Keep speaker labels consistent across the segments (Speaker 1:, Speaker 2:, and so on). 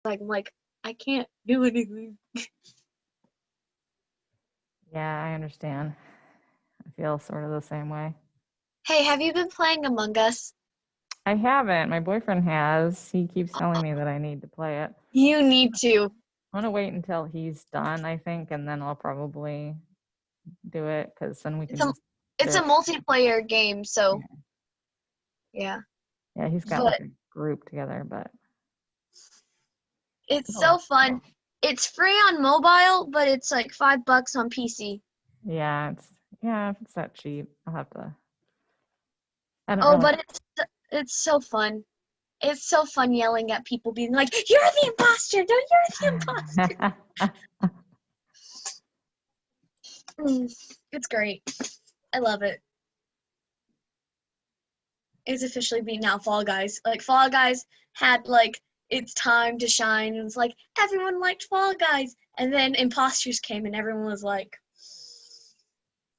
Speaker 1: outside. I'm like, I can't do anything.
Speaker 2: Yeah, I understand. I feel sort of the same way.
Speaker 1: Hey, have you been playing Among Us?
Speaker 2: I haven't. My boyfriend has. He keeps telling me that I need to play it.
Speaker 1: You need to.
Speaker 2: I want to wait until he's done, I think, and then I'll probably do it because then we
Speaker 1: It's
Speaker 2: can
Speaker 1: a
Speaker 2: just do
Speaker 1: it's a
Speaker 2: it.
Speaker 1: multiplayer game, so
Speaker 2: Yeah,
Speaker 1: yeah.
Speaker 2: yeah, he's got like
Speaker 1: But
Speaker 2: a group together, but
Speaker 1: it's
Speaker 2: oh,
Speaker 1: so fun. It's free on mobile, but it's like $5 on PC.
Speaker 2: yeah, if it's that cheap, I'll have to. I don't
Speaker 1: Oh,
Speaker 2: really.
Speaker 1: but it's so fun. It's so fun yelling at people being like, "You're the imposter! No, you're the imposter!" It's great. I love it. It's officially beating out Fall Guys. Like Fall Guys had like its time to shine, and it's like everyone liked Fall Guys, and then imposters came, and everyone was like,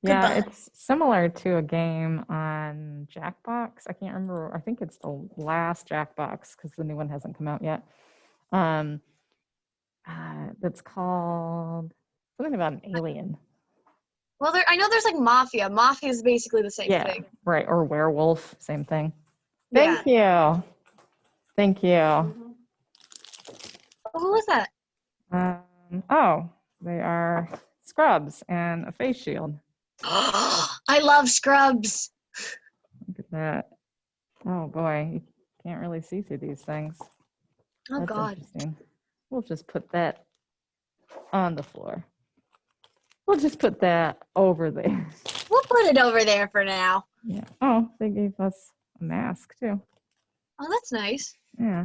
Speaker 2: Yeah,
Speaker 1: "Goodbye."
Speaker 2: it's similar to a game on Jackbox. I can't remember. I think it's the last Jackbox because the new one hasn't come out yet. Um, that's called something about an alien.
Speaker 1: Well, I know there's like Mafia. Mafia is basically the same
Speaker 2: Yeah,
Speaker 1: thing.
Speaker 2: right. Or werewolf, same thing.
Speaker 1: Yeah.
Speaker 2: Thank you. Thank you.
Speaker 1: Oh, who was that?
Speaker 2: Oh, they are scrubs and a face shield.
Speaker 1: I love Scrubs.
Speaker 2: Look at that. Oh boy, you can't really see through these things.
Speaker 1: Oh
Speaker 2: That's
Speaker 1: God.
Speaker 2: interesting. We'll just put that on the floor. We'll just put that over there.
Speaker 1: We'll put it over there for now.
Speaker 2: Yeah. Oh, they gave us a mask too.
Speaker 1: Oh, that's nice.
Speaker 2: Yeah,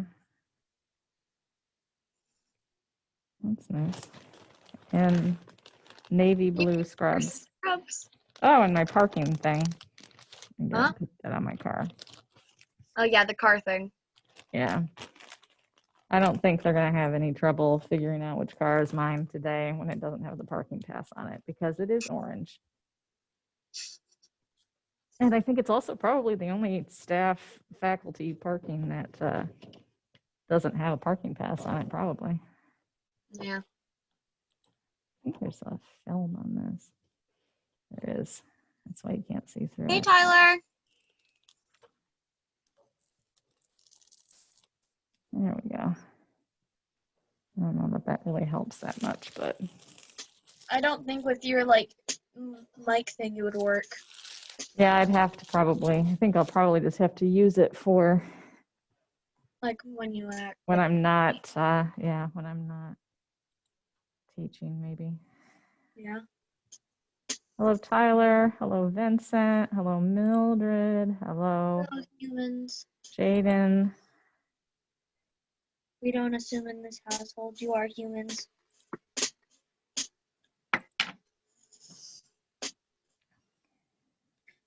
Speaker 2: that's nice. And navy
Speaker 1: You
Speaker 2: blue
Speaker 1: wear
Speaker 2: scrubs.
Speaker 1: Scrubs.
Speaker 2: Oh, and my parking thing. I'm
Speaker 1: Huh?
Speaker 2: gonna put that on my car.
Speaker 1: Oh yeah, the car thing.
Speaker 2: Yeah. I don't think they're going to have any trouble figuring out which car is mine today when it doesn't have the parking pass on it because it is orange. And I think it's also probably the only staff faculty parking that doesn't have a parking pass on it, probably.
Speaker 1: Yeah.
Speaker 2: I think there's a film on this. There is. That's why you can't see through
Speaker 1: Hey
Speaker 2: it.
Speaker 1: Tyler.
Speaker 2: There we go. I don't know that that really helps that much, but
Speaker 1: I don't think with your like mic thing it would work.
Speaker 2: yeah, I'd have to probably, I think I'll probably just have to use it for
Speaker 1: Like when you act.
Speaker 2: when
Speaker 1: Like,
Speaker 2: I'm not, yeah, when I'm not teaching, maybe.
Speaker 1: yeah.
Speaker 2: Hello, Tyler. Hello, Vincent. Hello, Mildred. Hello,
Speaker 1: Hello, humans.
Speaker 2: Jaden.
Speaker 1: We don't assume in this household you are humans.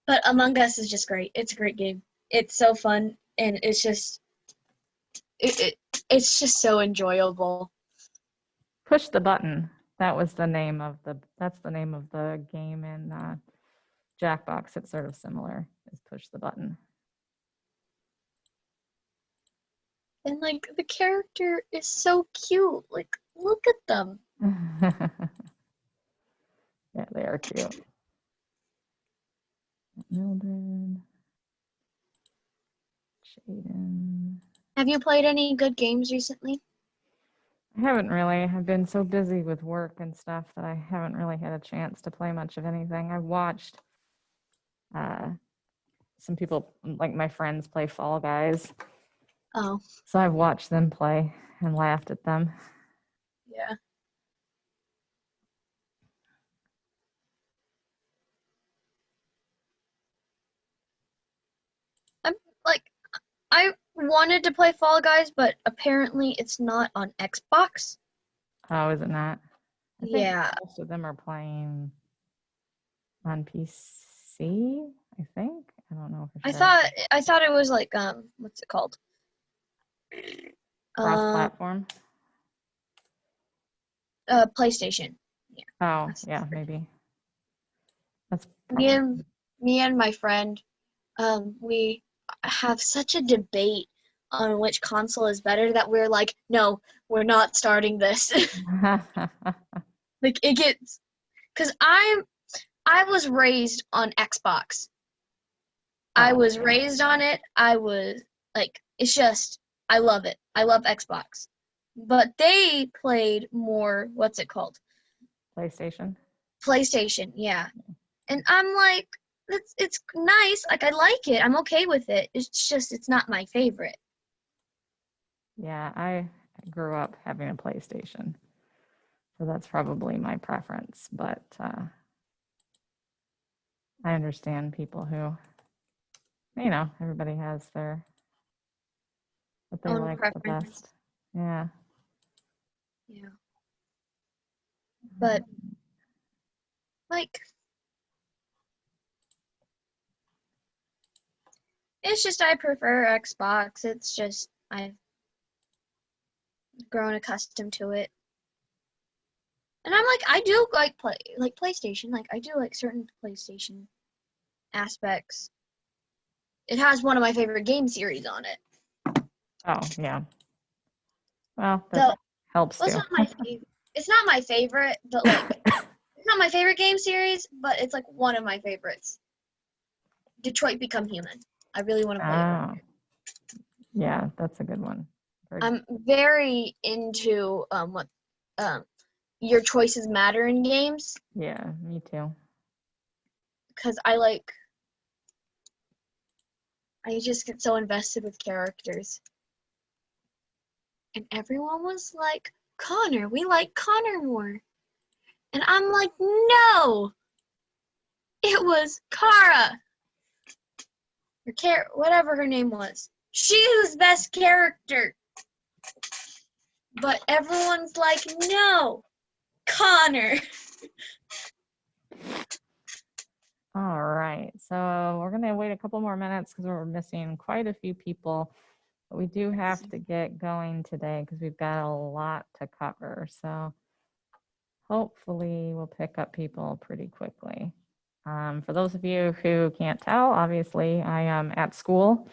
Speaker 1: But Among Us is just great. It's a great game. It's so fun, and it's just it's just so enjoyable.
Speaker 2: Push the button. That was the name of that's the name of the game in Jackbox. It's sort of similar, is push the button.
Speaker 1: And like the character is so cute. Like look at them.
Speaker 2: Yeah, they are cute. Mildred, Jaden.
Speaker 1: Have you played any good games recently?
Speaker 2: I haven't really. I've been so busy with work and stuff that I haven't really had a chance to play much of anything. I watched uh, some people, like my friends, play Fall Guys.
Speaker 1: Oh,
Speaker 2: So I've watched them play and laughed at them.
Speaker 1: yeah. I'm like I wanted to play Fall Guys, but apparently it's not on Xbox.
Speaker 2: Oh, is it not? I think
Speaker 1: Yeah.
Speaker 2: most of them are playing on PC, I think. I don't know for
Speaker 1: I
Speaker 2: sure.
Speaker 1: thought I thought it was like what's it called?
Speaker 2: Cross
Speaker 1: Um
Speaker 2: platform.
Speaker 1: PlayStation. Yeah.
Speaker 2: Oh,
Speaker 1: That's
Speaker 2: yeah, maybe. That's
Speaker 1: me
Speaker 2: probably.
Speaker 1: and me and my friend we have such a debate on which console is better that we're like, no, we're not starting this. Like it gets, because I was raised on Xbox. I
Speaker 2: Oh,
Speaker 1: was raised on it. I was like, it's just, I love it. I love Xbox. But they played more, what's it called?
Speaker 2: PlayStation.
Speaker 1: PlayStation, yeah. And I'm like, it's nice. Like I like it. I'm okay with it. It's just it's not my favorite.
Speaker 2: Yeah, I grew up having a PlayStation, so that's probably my preference. But I understand people who, everybody has their what they
Speaker 1: Own
Speaker 2: like the
Speaker 1: preference.
Speaker 2: best. Yeah.
Speaker 1: Yeah. But like it's just I prefer Xbox. It's just I've grown accustomed to it. And I'm like I do like PlayStation. Like I do like certain PlayStation aspects. It has one of my favorite game series on it.
Speaker 2: Oh, yeah. Well,
Speaker 1: So
Speaker 2: that helps
Speaker 1: well,
Speaker 2: too.
Speaker 1: it's not my favorite, but like it's not my favorite game series, but it's like one of my favorites. Detroit Become Human. I really want to play it one
Speaker 2: Oh,
Speaker 1: day.
Speaker 2: yeah, that's a good one.
Speaker 1: I'm very into what um your choices matter in games
Speaker 2: Yeah, me too.
Speaker 1: because I just get so invested with characters. And everyone was like, Connor, we like Connor more. And I'm like, no, it was Kara. Or whatever her name was. She was best character. But everyone's like, no, Connor.
Speaker 2: All right, so we're gonna wait a couple more minutes because we're missing quite a few people. But we do have to get going today because we've got a lot to cover. So hopefully we'll pick up people pretty quickly. For those of you who can't tell, obviously I am at school,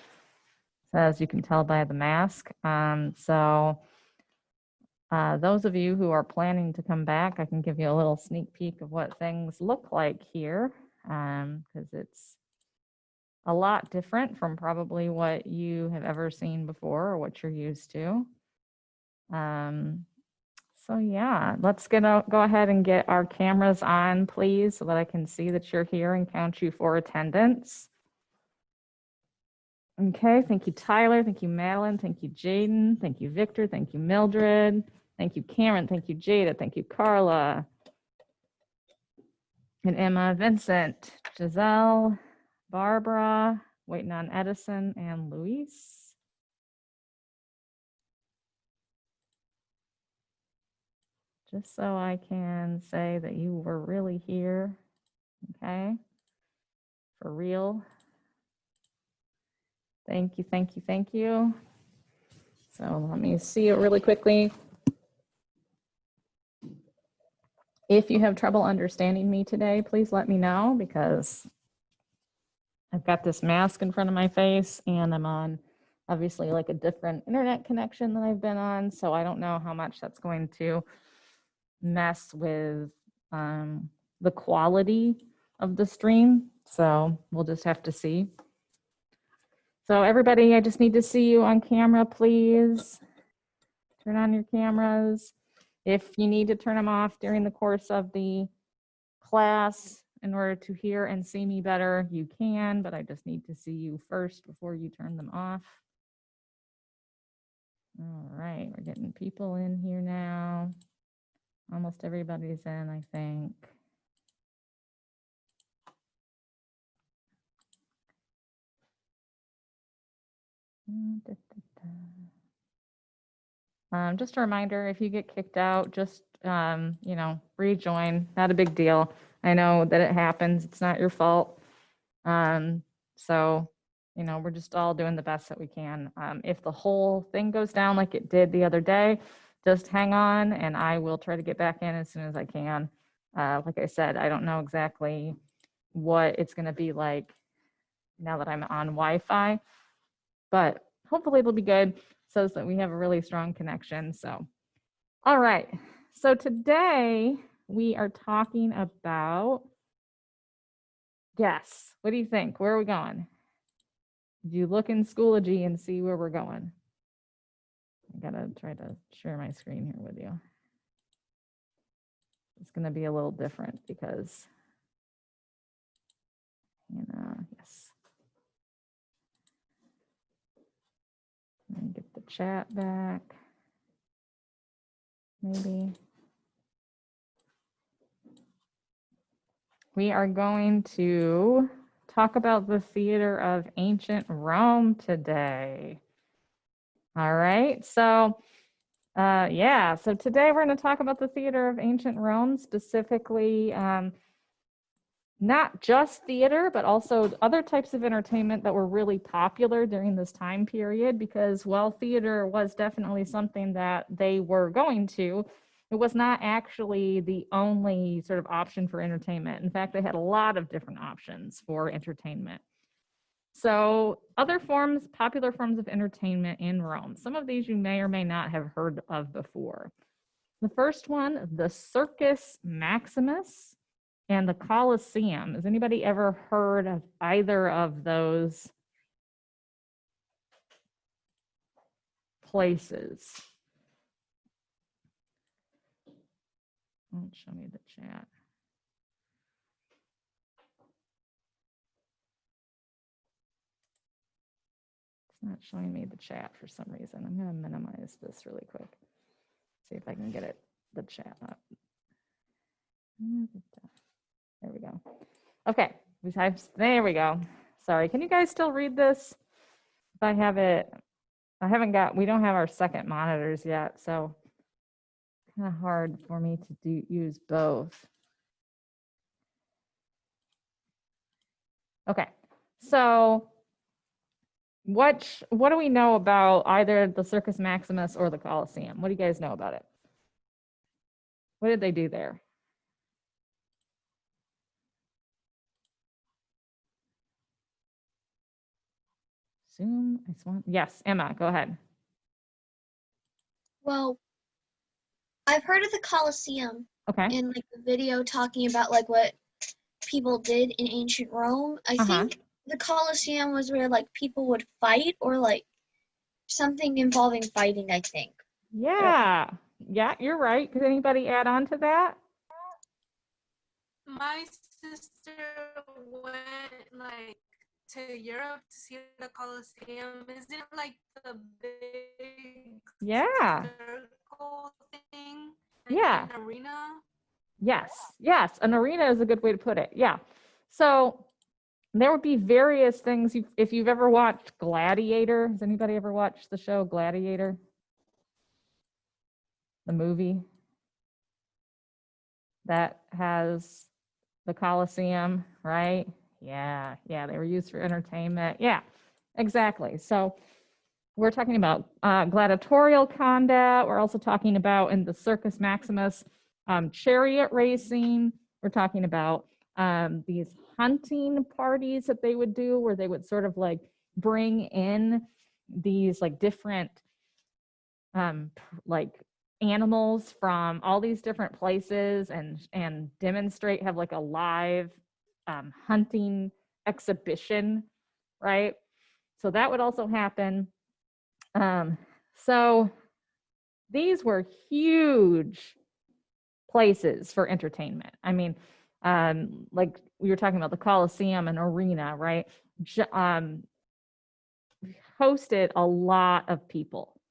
Speaker 2: so as you can tell by the mask. Those of you who are planning to come back, I can give you a little sneak peek of what things look like here, because it's a lot different from probably what you have ever seen before or what you're used to. So yeah, let's go ahead and get our cameras on, please, so that I can see that you're here and count you for attendance. Okay, thank you, Tyler. Thank you, Madeline. Thank you, Jaden. Thank you, Victor. Thank you, Mildred. Thank you, Cameron. Thank you, Jada. Thank you, Carla. And Emma, Vincent, Giselle, Barbara, waiting on Edison, and Luis. Just so I can say that you were really here, okay? For real. Thank you, thank you, thank you. So let me see it really quickly. If you have trouble understanding me today, please let me know because I've got this mask in front of my face and I'm on obviously like a different internet connection than I've been on. So I don't know how much that's going to mess with the quality of the stream. So we'll just have to see. So everybody, I just need to see you on camera, please. Turn on your cameras. If you need to turn them off during the course of the class in order to hear and see me better, you can, but I just need to see you first before you turn them off. All right, we're getting people in here now. Almost everybody's in, I think. Just a reminder, if you get kicked out, just, rejoin, not a big deal. I know that it happens, it's not your fault. So, we're just all doing the best that we can. If the whole thing goes down like it did the other day, just hang on and I will try to get back in as soon as I can. Like I said, I don't know exactly what it's gonna be like now that I'm on Wi-Fi, but hopefully it'll be good so that we have a really strong connection. So, all right. So today we are talking about, guess, what do you think? Where are we going? Did you look in Schoology and see where we're going? I gotta try to share my screen here with you. It's gonna be a little different because, yes. Let me get the chat back. Maybe. We are going to talk about the theater of ancient Rome today. All right, so yeah, so today we're going to talk about the theater of ancient Rome, specifically not just theater, but also other types of entertainment that were really popular during this time period, because while theater was definitely something that they were going to, it was not actually the only sort of option for entertainment. In fact, they had a lot of different options for entertainment. So other forms, popular forms of entertainment in Rome, some of these you may or may not have heard of before. The first one, the Circus Maximus and the Colosseum. Has anybody ever heard of either of those places? Don't show me the chat. It's not showing me the chat for some reason. I'm going to minimize this really quick. See if I can get it, the chat up. There we go. Okay, there we go. Sorry, can you guys still read this? If I have it, we don't have our second monitors yet, so it's kind of hard for me to use both. Okay, so what do we know about either the Circus Maximus or the Colosseum? What do you guys know about it? What did they do there? Zoom, yes, Emma, go ahead.
Speaker 1: Well, I've heard of the Colosseum
Speaker 2: Okay.
Speaker 1: in like the video talking about like what people did in ancient Rome. I think the Colosseum was where like people would fight or like something involving fighting, I think.
Speaker 2: Yeah, yeah, you're right. Could anybody add on to that?
Speaker 3: My sister went like to Europe to see the Colosseum. Isn't it like the big circle thing? Like
Speaker 2: Yeah.
Speaker 3: an arena?
Speaker 2: Yes, an arena is a good way to put it. Yeah. So there would be various things. If you've ever watched Gladiator, has anybody ever watched the show Gladiator? The movie that has the Colosseum, right? Yeah, they were used for entertainment. Yeah, exactly. So we're talking about gladiatorial combat. We're also talking about in the Circus Maximus, chariot racing. We're talking about these hunting parties that they would do where they would sort of like bring in these like different like animals from all these different places and demonstrate, have like a live hunting exhibition, right? So that would also happen. So these were huge places for entertainment. I mean, like we were talking about the Colosseum and arena, right? Hosted a lot of people.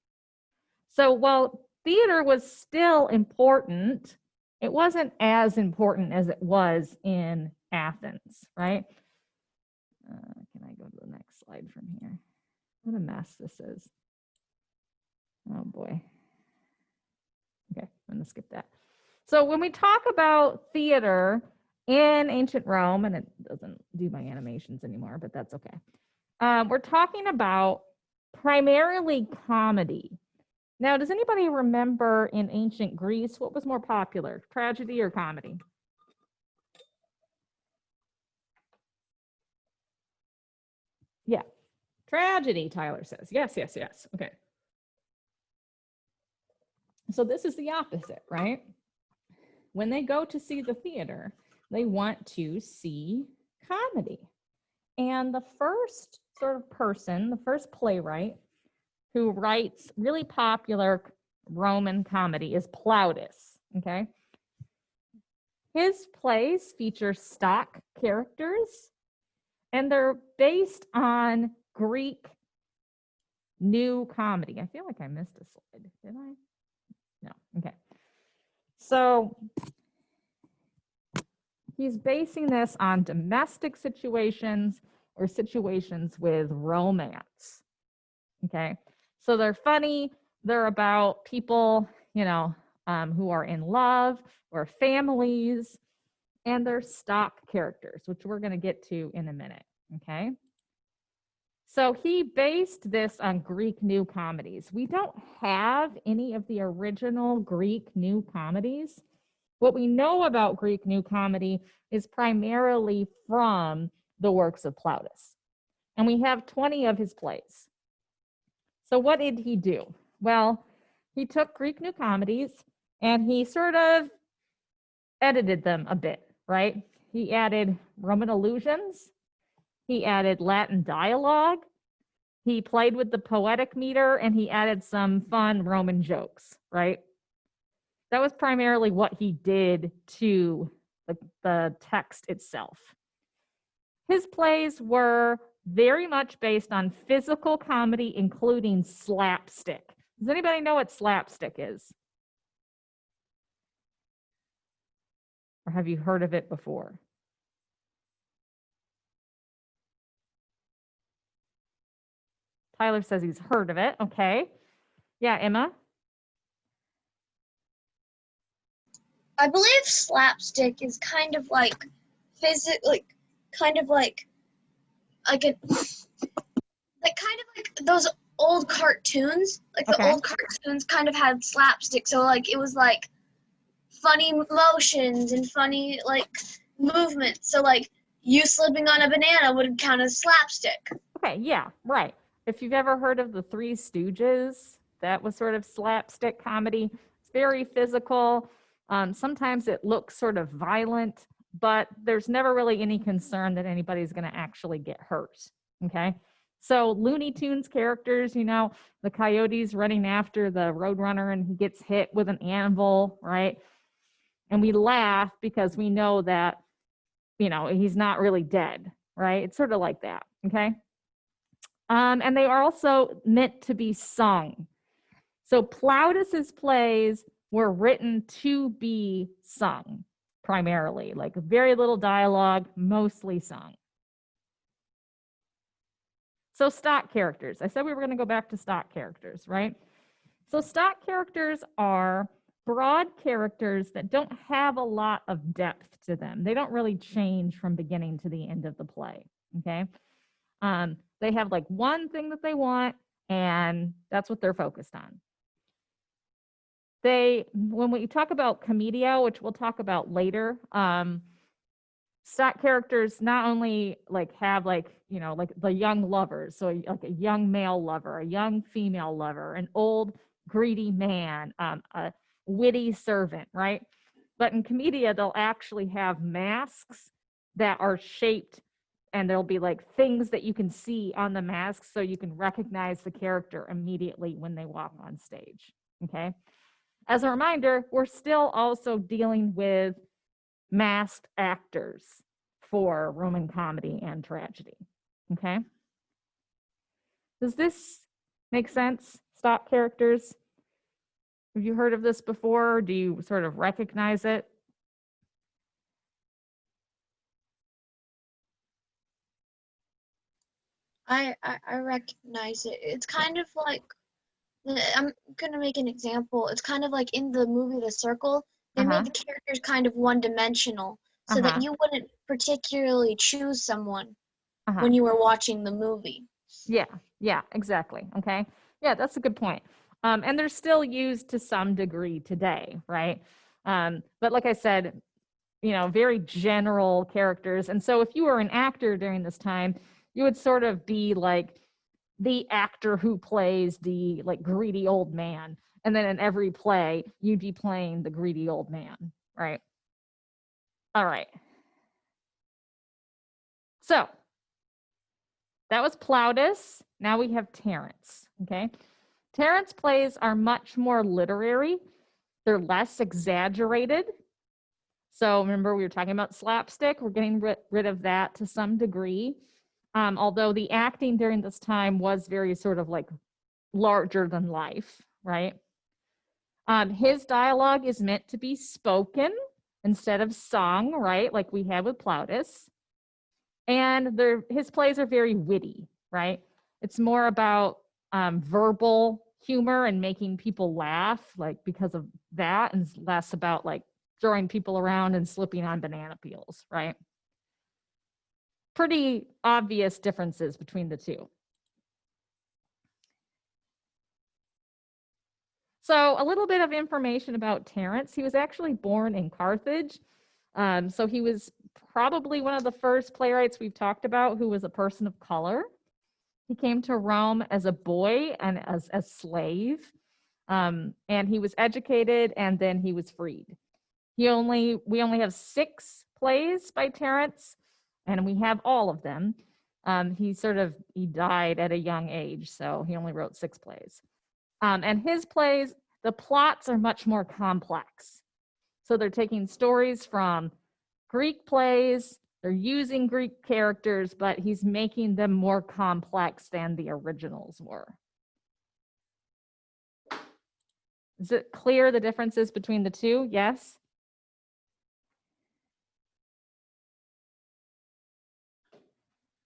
Speaker 2: So while theater was still important, it wasn't as important as it was in Athens, right? Can I go to the next slide from here? What a mess this is. Oh boy. Okay, I'm gonna skip that. So when we talk about theater in ancient Rome, and it doesn't do my animations anymore, but that's okay. We're talking about primarily comedy. Now, does anybody remember in ancient Greece, what was more popular, tragedy or comedy? Yeah. Tragedy, Tyler says. Yes, yes, yes. Okay. So this is the opposite, right? When they go to see the theater, they want to see comedy. And the first sort of person, the first playwright who writes really popular Roman comedy is Plautus, okay? His plays feature stock characters, and they're based on Greek New Comedy. I feel like I missed a slide, did I? No, okay. So he's basing this on domestic situations or situations with romance, okay? So they're funny, they're about people, you know, who are in love or families, and they're stock characters, which we're gonna get to in a minute, okay? So he based this on Greek New Comedies. We don't have any of the original Greek New Comedies. What we know about Greek New Comedy is primarily from the works of Plautus. And we have 20 of his plays. So what did he do? Well, he took Greek New Comedies and he sort of edited them a bit, right? He added Roman allusions. He added Latin dialogue. He played with the poetic meter and he added some fun Roman jokes, right? That was primarily what he did to the text itself. His plays were very much based on physical comedy, including slapstick. Does anybody know what slapstick is? Or have you heard of it before? Tyler says he's heard of it. Okay. Yeah, Emma?
Speaker 1: I believe slapstick is kind of like kind of like those old cartoons. Like the
Speaker 2: Okay.
Speaker 1: old cartoons kind of had slapstick, so like it was like funny motions and funny like movements. So like you slipping on a banana would count as slapstick.
Speaker 2: Okay, yeah, right. If you've ever heard of the Three Stooges, that was sort of slapstick comedy. It's very physical. Sometimes it looks sort of violent, but there's never really any concern that anybody's going to actually get hurt. Okay. So Looney Tunes characters, you know, the coyote's running after the roadrunner and he gets hit with an anvil, right? And we laugh because we know that, you know, he's not really dead, right? It's sort of like that. Okay. And they are also meant to be sung. So Plautus's plays were written to be sung primarily, like very little dialogue, mostly sung. So stock characters. I said we were going to go back to stock characters, right? So stock characters are broad characters that don't have a lot of depth to them. They don't really change from beginning to the end of the play, okay? They have like one thing that they want, and that's what they're focused on. When we talk about commedia, which we'll talk about later, stock characters not only like have like, you know, like the young lovers, so like a young male lover, a young female lover, an old greedy man, a witty servant, right? But in commedia, they'll actually have masks that are shaped, and there'll be like things that you can see on the mask so you can recognize the character immediately when they walk on stage, okay? As a reminder, we're still also dealing with masked actors for Roman comedy and tragedy, okay? Does this make sense? Stock characters? Have you heard of this before? Do you sort of recognize it?
Speaker 1: I recognize it. It's kind of like, I'm gonna make an example. It's kind of like in the movie The Circle, they made the characters kind of one-dimensional so that you wouldn't particularly choose someone when you were watching the movie.
Speaker 2: Yeah, exactly. Okay. Yeah, that's a good point. And they're still used to some degree today, right? But like I said, you know, very general characters. And so if you were an actor during this time, you would sort of be like the actor who plays the like greedy old man. And then in every play, you'd be playing the greedy old man, right? All right. So that was Plautus. Now we have Terence, okay? Terence plays are much more literary. They're less exaggerated. So remember we were talking about slapstick. We're getting rid of that to some degree. Although the acting during this time was very sort of like larger than life, right? His dialogue is meant to be spoken instead of sung, right? Like we had with Plautus. And his plays are very witty, right? It's more about verbal humor and making people laugh, like because of that, and less about like throwing people around and slipping on banana peels, right? Pretty obvious differences between the two. So a little bit of information about Terence. He was actually born in Carthage. So he was probably one of the first playwrights we've talked about who was a person of color. He came to Rome as a boy and as a slave. And he was educated and then he was freed. We only have 6 plays by Terence, and we have all of them. He died at a young age, so he only wrote 6 plays. And his plays, the plots are much more complex. So they're taking stories from Greek plays, they're using Greek characters, but he's making them more complex than the originals were. Is it clear the differences between the two? Yes?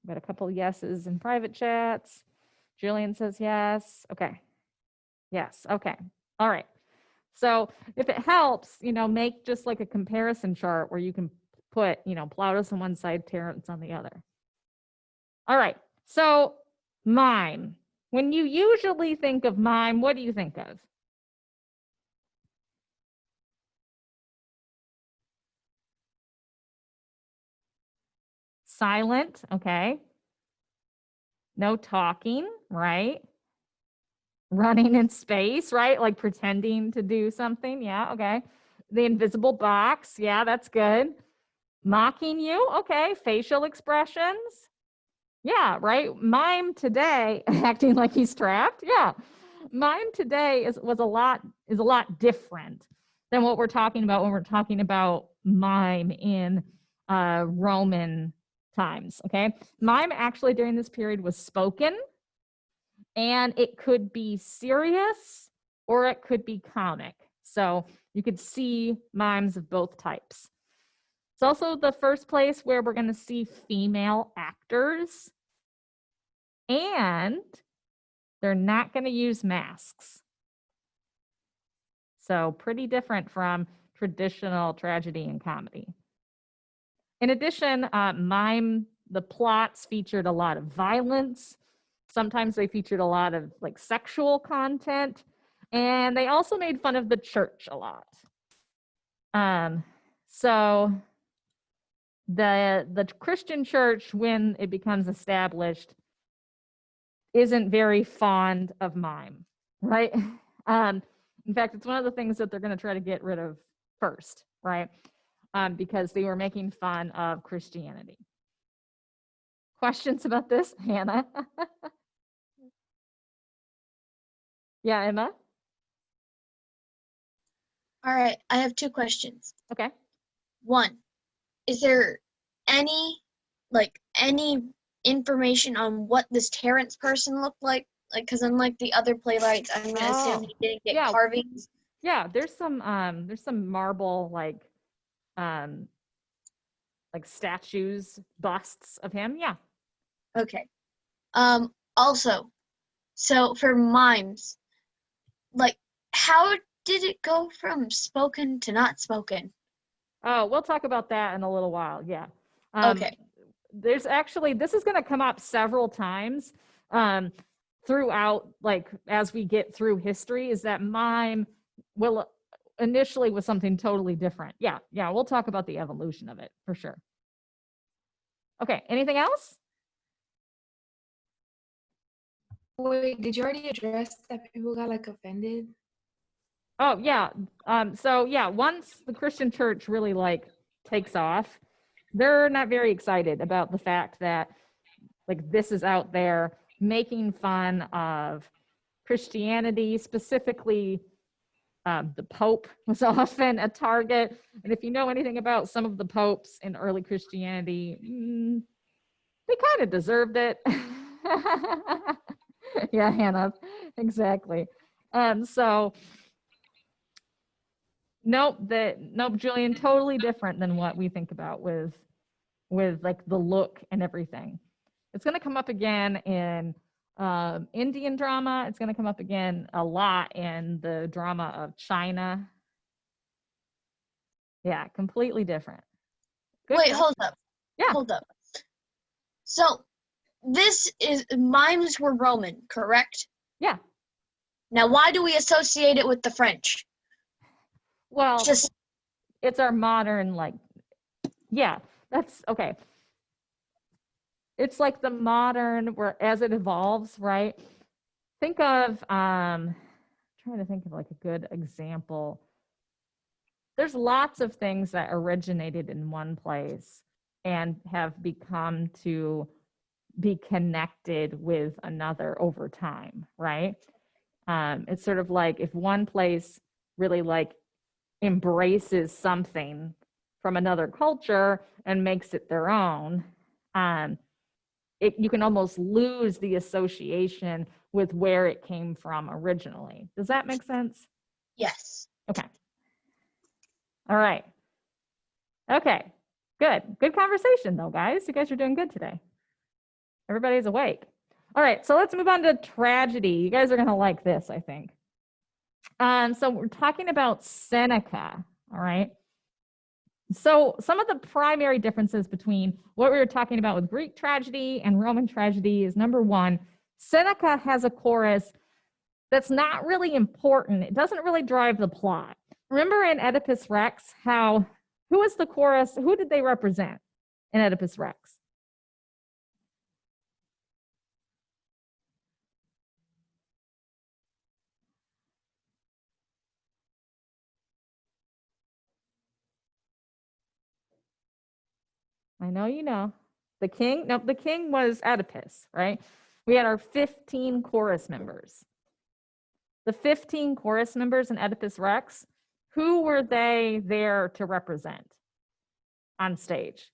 Speaker 2: Got a couple yeses in private chats. Julian says yes. Okay. Yes. Okay. All right. So if it helps, make just like a comparison chart where you can put, Plautus on one side, Terence on the other. All right. So mime. When you usually think of mime, what do you think of? Silent. Okay. No talking, right? Running in space, right? Like pretending to do something. Yeah, okay. The invisible box. Yeah, that's good. Mocking you. Okay. Facial expressions. Yeah, right. Mime today acting like he's trapped. Yeah. Mime today is a lot different than what we're talking about when we're talking about mime in Roman times. Okay. Mime actually during this period was spoken. And it could be serious or it could be comic. So you could see mimes of both types. It's also the first place where we're going to see female actors. And they're not going to use masks. So pretty different from traditional tragedy and comedy. In addition, mime, the plots featured a lot of violence. Sometimes they featured a lot of like sexual content, and they also made fun of the church a lot. So the Christian church, when it becomes established, isn't very fond of mime, right? In fact, it's one of the things that they're going to try to get rid of first, right? Because they were making fun of Christianity. Questions about this, Hannah? Yeah, Emma?
Speaker 1: All right, I have 2 questions.
Speaker 2: Okay.
Speaker 1: 1, is there any information on what this Terence person looked like? Like, because unlike the other playwrights, I'm gonna assume he didn't get carvings.
Speaker 2: Yeah, there's some marble like statues, busts of him. Yeah.
Speaker 1: Okay. Also, so for mimes, like, how did it go from spoken to not spoken?
Speaker 2: Oh, we'll talk about that in a little while. Yeah.
Speaker 1: Okay.
Speaker 2: There's actually, this is going to come up several times throughout, like, as we get through history, is that mime will initially was something totally different. Yeah. We'll talk about the evolution of it for sure. Okay. Anything else?
Speaker 3: Wait, did you already address that people got like offended?
Speaker 2: Oh yeah. So yeah, once the Christian church really like takes off, they're not very excited about the fact that like this is out there making fun of Christianity, specifically the Pope was often a target. And if you know anything about some of the popes in early Christianity, they kind of deserved it. Yeah, Hannah, exactly. So nope, Julian, totally different than what we think about with like the look and everything. It's going to come up again in Indian drama. It's going to come up again a lot in the drama of China. Yeah, completely different. Good
Speaker 1: Wait,
Speaker 2: question.
Speaker 1: hold up.
Speaker 2: Yeah.
Speaker 1: Hold up. So this is mimes were Roman, correct?
Speaker 2: Yeah.
Speaker 1: Now why do we associate it with the French?
Speaker 2: Well,
Speaker 1: Just
Speaker 2: it's our modern like yeah, that's okay. It's like the modern where as it evolves, right? Think of trying to think of like a good example. There's lots of things that originated in one place and have become to be connected with another over time, right? It's sort of like if one place really like embraces something from another culture and makes it their own, you can almost lose the association with where it came from originally. Does that make sense?
Speaker 1: yes.
Speaker 2: Okay. All right. Okay. Good conversation though, guys. You guys are doing good today. Everybody's awake. All right, so let's move on to tragedy. You guys are gonna like this, I think. So we're talking about Seneca, all right? So some of the primary differences between what we were talking about with Greek tragedy and Roman tragedy is number one, Seneca has a chorus that's not really important. It doesn't really drive the plot. Remember in Oedipus Rex, who was the chorus? Who did they represent in Oedipus Rex? I know you know. The king? No, the king was Oedipus, right? We had our 15 chorus members. The 15 chorus members in Oedipus Rex, who were they there to represent on stage?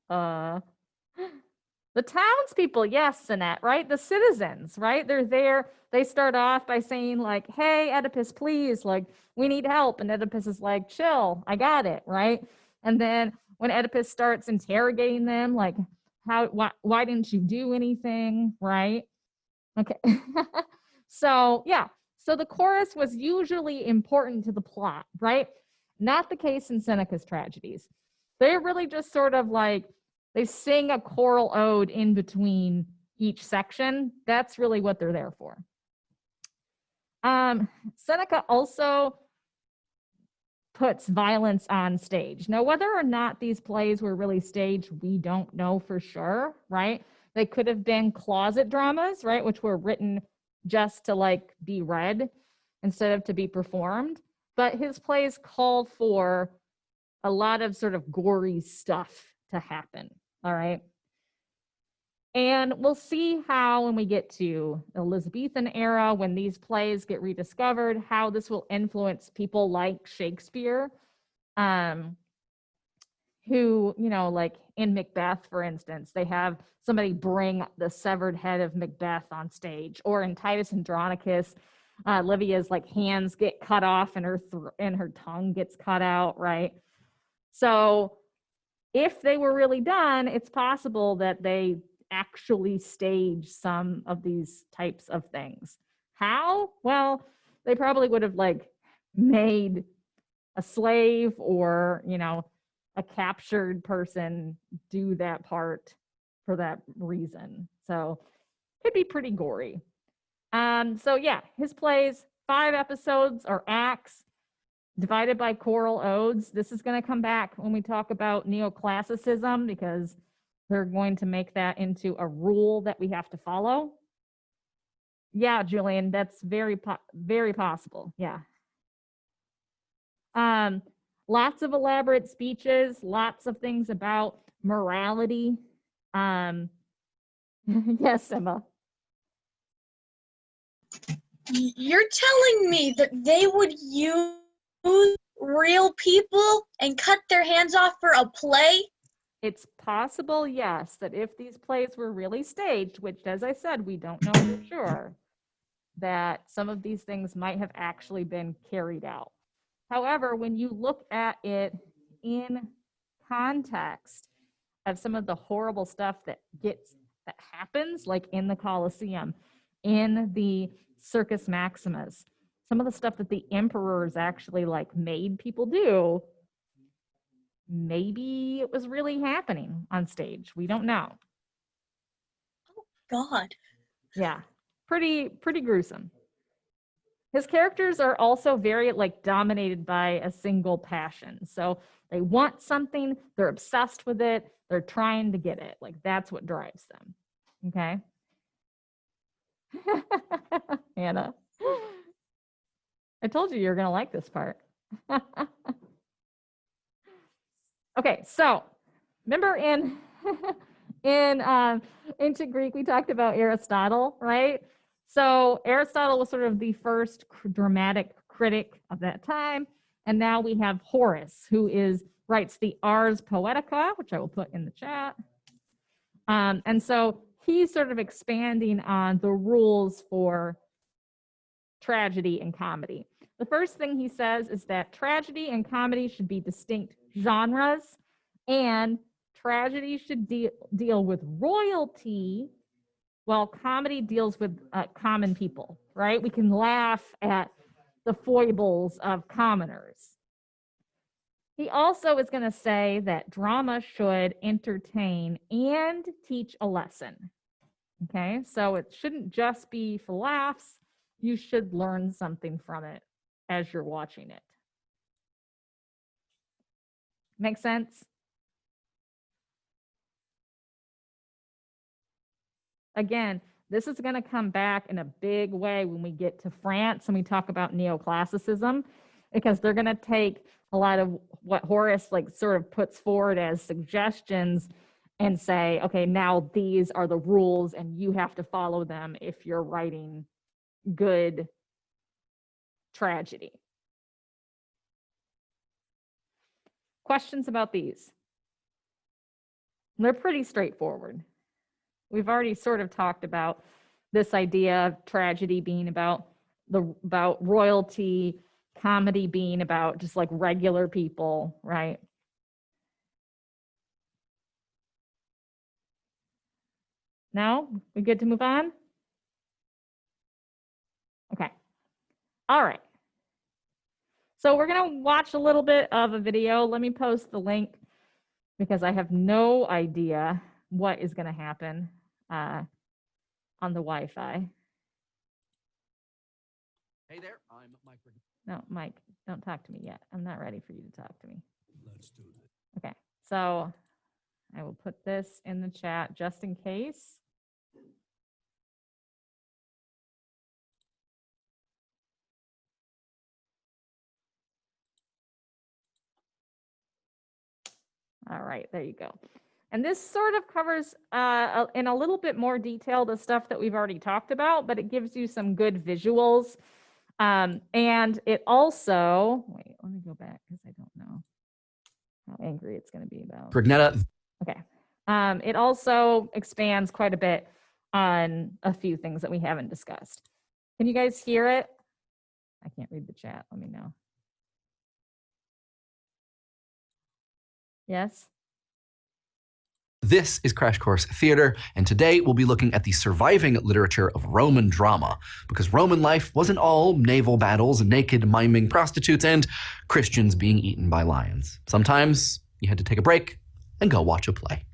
Speaker 2: uh, the townspeople, yes, Sinette, right? The citizens, right? They're there. They start off by saying, like, hey, Oedipus, please, like, we need help. And Oedipus is like, chill, I got it, right? And then when Oedipus starts interrogating them, like, why didn't you do anything, right? Okay. So, yeah. So the chorus was usually important to the plot, right? Not the case in Seneca's tragedies. They're really just sort of like, they sing a choral ode in between each section. That's really what they're there for. Seneca also puts violence on stage. Now, whether or not these plays were really staged, we don't know for sure, right? They could have been closet dramas, right, which were written just to like be read instead of to be performed. But his plays called for a lot of sort of gory stuff to happen, all right? And we'll see how when we get to Elizabethan era, when these plays get rediscovered, how this will influence people like Shakespeare, who, you know, like in Macbeth, for instance, they have somebody bring the severed head of Macbeth on stage, or in Titus Andronicus, Livia's like hands get cut off and her tongue gets cut out, right? So if they were really done, it's possible that they actually stage some of these types of things. How? Well, they probably would have like made a slave or, you know, a captured person do that part for that reason. So it'd be pretty gory. So yeah, his plays, 5 episodes or acts. divided by choral odes. This is going to come back when we talk about neoclassicism, because they're going to make that into a rule that we have to follow. Yeah, Julian, that's very possible. Yeah. Lots of elaborate speeches, lots of things about morality. Yes, Emma.
Speaker 1: You're telling me that they would use real people and cut their hands off for a play?
Speaker 2: It's possible, yes, that if these plays were really staged, which, as I said, we don't know for sure, that some of these things might have actually been carried out. However, when you look at it in context of some of the horrible stuff that happens, like in the Colosseum, in the Circus Maximus, some of the stuff that the emperors actually like made people do, maybe it was really happening on stage. We don't know.
Speaker 1: Oh God.
Speaker 2: Yeah, pretty gruesome. His characters are also very like dominated by a single passion. So they want something, they're obsessed with it, they're trying to get it. Like that's what drives them. Okay. Anna, I told you you're going to like this part. Okay, so remember in ancient Greek, we talked about Aristotle, right? So Aristotle was sort of the first dramatic critic of that time. And now we have Horace, who writes the Ars Poetica, which I will put in the chat. And so he's sort of expanding on the rules for tragedy and comedy. The first thing he says is that tragedy and comedy should be distinct genres, and tragedy should deal with royalty, while comedy deals with common people, right? We can laugh at the foibles of commoners. He also is going to say that drama should entertain and teach a lesson. Okay, so it shouldn't just be for laughs. You should learn something from it as you're watching it. Make sense? Again, this is going to come back in a big way when we get to France and we talk about neoclassicism, because they're going to take a lot of what Horace like sort of puts forward as suggestions and say, okay, now these are the rules and you have to follow them if you're writing good tragedy. Questions about these? They're pretty straightforward. We've already sort of talked about this idea of tragedy being about royalty, comedy being about just like regular people, right? Now, we good to move on? Okay. All right. So we're going to watch a little bit of a video. Let me post the link because I have no idea what is going to happen on the Wi-Fi.
Speaker 4: Hey there, I'm Mike.
Speaker 2: No, Mike, don't talk to me yet. I'm not ready for you to talk to me.
Speaker 4: Let's do this.
Speaker 2: Okay, so I will put this in the chat just in case. All right, there you go. And this sort of covers in a little bit more detail the stuff that we've already talked about, but it gives you some good visuals. And it also, wait, let me go back because I don't know how angry it's going to be about.
Speaker 4: Pregnetta.
Speaker 2: Okay. It also expands quite a bit on a few things that we haven't discussed. Can you guys hear it? I can't read the chat. Let me know. Yes?
Speaker 4: This is Crash Course Theater, and today we'll be looking at the surviving literature of Roman drama, because Roman life wasn't all naval battles, naked miming prostitutes, and Christians being eaten by lions. Sometimes you had to take a break and go watch a play.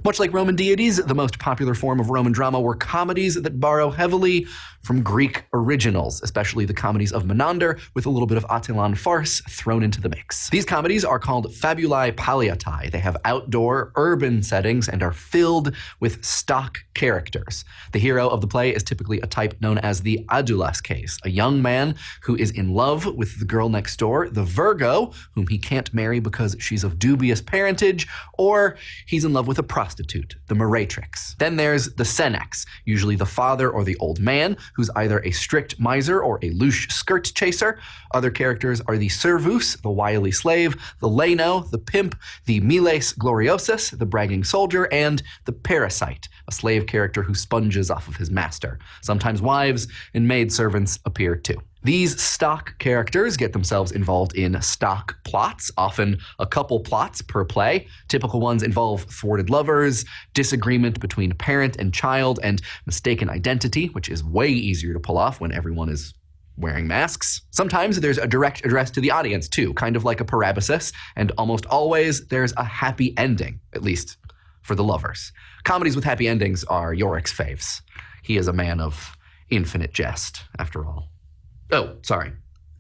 Speaker 4: Much like Roman deities, the most popular form of Roman drama were comedies that borrow heavily from Greek originals, especially the comedies of Menander, with a little bit of Attilan farce thrown into the mix. These comedies are called fabulae palliatae. They have outdoor, urban settings and are filled with stock characters. The hero of the play is typically a type known as the adulas case, a young man who is in love with the girl next door, the Virgo, whom he can't marry because she's of dubious parentage, or he's in love with a prostitute, the Meretrix. Then there's the Senex, usually the father or the old man, who's either a strict miser or a louche skirt chaser. Other characters are the Servus, the wily slave, the Leno, the pimp, the Miles Gloriosus, the bragging soldier, and the Parasite, a slave character who sponges off of his master. Sometimes wives and maidservants appear too. These stock characters get themselves involved in stock plots, often a couple plots per play. Typical ones involve thwarted lovers, disagreement between parent and child, and mistaken identity, which is way easier to pull off when everyone is wearing masks. Sometimes there's a direct address to the audience too, kind of like a parabasis, and almost always there's a happy ending, at least for the lovers. Comedies with happy endings are Yorick's faves. He is a man of infinite jest, after all. Oh, sorry,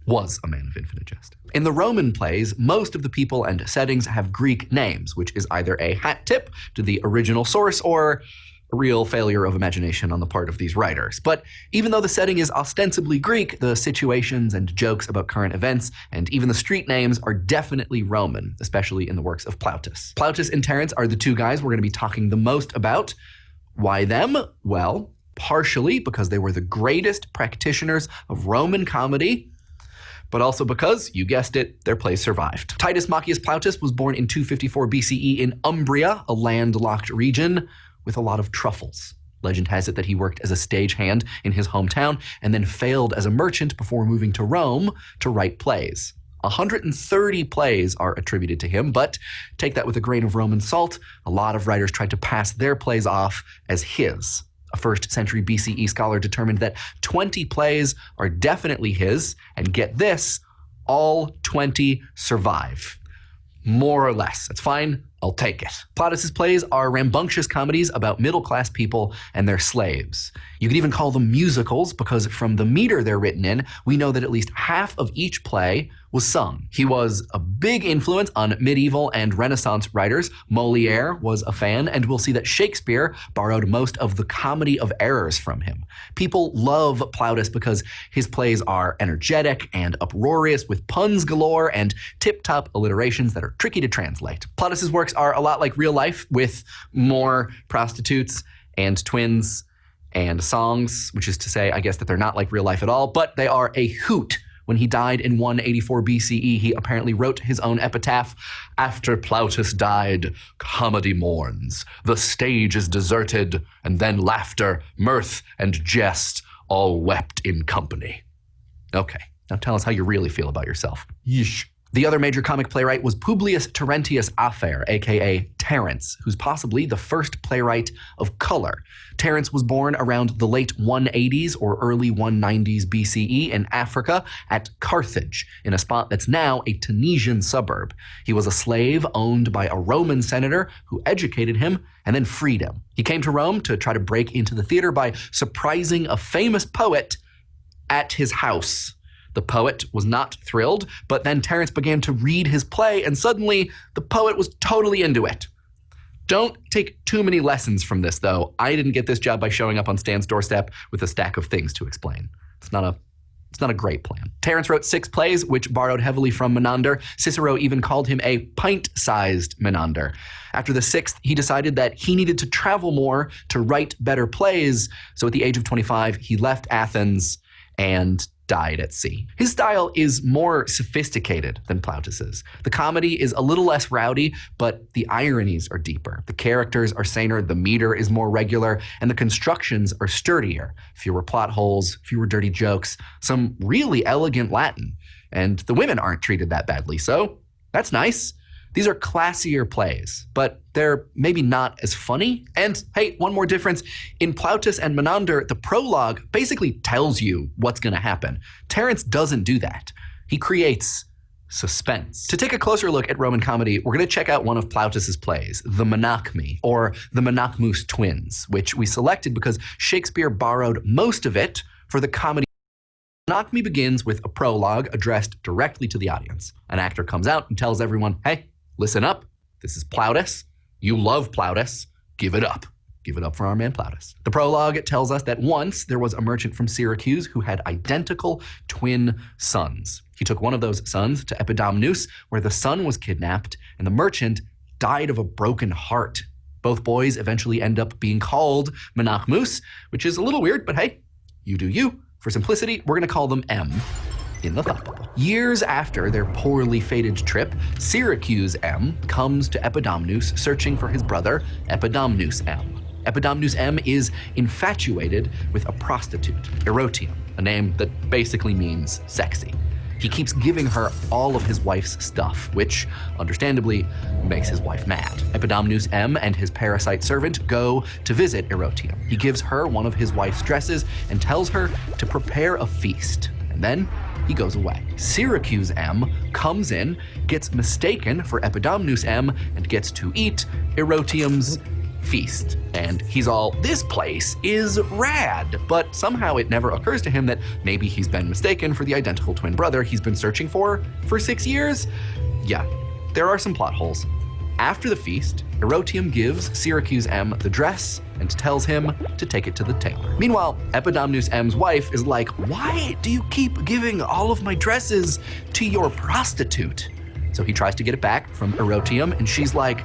Speaker 4: was a man of infinite jest. In the Roman plays, most of the people and settings have Greek names, which is either a hat tip to the original source or a real failure of imagination on the part of these writers. But even though the setting is ostensibly Greek, the situations and jokes about current events and even the street names are definitely Roman, especially in the works of Plautus. Plautus and Terence are the two guys we're going to be talking the most about. Why them? Well, partially because they were the greatest practitioners of Roman comedy, but also because, you guessed it, their plays survived. Titus Macius Plautus was born in 254 BCE in Umbria, a landlocked region with a lot of truffles. Legend has it that he worked as a stagehand in his hometown and then failed as a merchant before moving to Rome to write plays. 130 plays are attributed to him, but take that with a grain of Roman salt. A lot of writers tried to pass their plays off as his. A 1st century BCE scholar determined that 20 plays are definitely his, and get this, all 20 survive. More or less. That's fine. I'll take it. Plautus's plays are rambunctious comedies about middle-class people and their slaves. You could even call them musicals because from the meter they're written in, we know that at least half of each play was sung. He was a big influence on medieval and Renaissance writers. Molière was a fan, and we'll see that Shakespeare borrowed most of the comedy of errors from him. People love Plautus because his plays are energetic and uproarious with puns galore and tip-top alliterations that are tricky to translate. Plautus's works are a lot like real life with more prostitutes and twins and songs, which is to say, I guess, that they're not like real life at all, but they are a hoot. When he died in 184 BCE, he apparently wrote his own epitaph. After Plautus died, comedy mourns. The stage is deserted, and then laughter, mirth, and jest all wept in company. Okay, now tell us how you really feel about yourself. Yeesh. The other major comic playwright was Publius Terentius Afer, aka Terence, who's possibly the first playwright of color. Terence was born around the late 180s or early 190s BCE in Africa at Carthage, in a spot that's now a Tunisian suburb. He was a slave owned by a Roman senator who educated him and then freed him. He came to Rome to try to break into the theater by surprising a famous poet at his house. The poet was not thrilled, but then Terence began to read his play, and suddenly the poet was totally into it. Don't take too many lessons from this, though. I didn't get this job by showing up on Stan's doorstep with a stack of things to explain. It's not a great plan. Terence wrote 6 plays, which borrowed heavily from Menander. Cicero even called him a pint-sized Menander. After the 6th, he decided that he needed to travel more to write better plays, so at the age of 25, he left Athens and died at sea. His style is more sophisticated than Plautus's. The comedy is a little less rowdy, but the ironies are deeper. The characters are saner, the meter is more regular, and the constructions are sturdier. Fewer plot holes, fewer dirty jokes, some really elegant Latin. And the women aren't treated that badly, so that's nice. These are classier plays, but they're maybe not as funny. And hey, one more difference. In Plautus and Menander, the prologue basically tells you what's going to happen. Terence doesn't do that. He creates suspense. To take a closer look at Roman comedy, we're going to check out one of Plautus's plays, The Menachmi, or The Menachmus Twins, which we selected because Shakespeare borrowed most of it for the comedy. Menachmi begins with a prologue addressed directly to the audience. An actor comes out and tells everyone, hey, listen up. This is Plautus. You love Plautus. Give it up. Give it up for our man Plautus. The prologue tells us that once there was a merchant from Syracuse who had identical twin sons. He took one of those sons to Epidamnus, where the son was kidnapped, and the merchant died of a broken heart. Both boys eventually end up being called Menachmus, which is a little weird, but hey, you do you. For simplicity, we're gonna call them M in the thought bubble. Years after their poorly fated trip, Syracuse M comes to Epidamnus searching for his brother, Epidamnus M. Epidamnus M is infatuated with a prostitute, Erotium, a name that basically means sexy. He keeps giving her all of his wife's stuff, which, understandably, makes his wife mad. Epidamnus M and his parasite servant go to visit Erotium. He gives her one of his wife's dresses and tells her to prepare a feast, and then he goes away. Syracuse M comes in, gets mistaken for Epidamnus M, and gets to eat Erotium's feast. And he's all, this place is rad. But somehow it never occurs to him that maybe he's been mistaken for the identical twin brother he's been searching for 6 years. Yeah, there are some plot holes. After the feast, Erotium gives Syracuse M the dress and tells him to take it to the tailor. Meanwhile, Epidamnus M's wife is like, why do you keep giving all of my dresses to your prostitute? So he tries to get it back from Erotium, and she's like,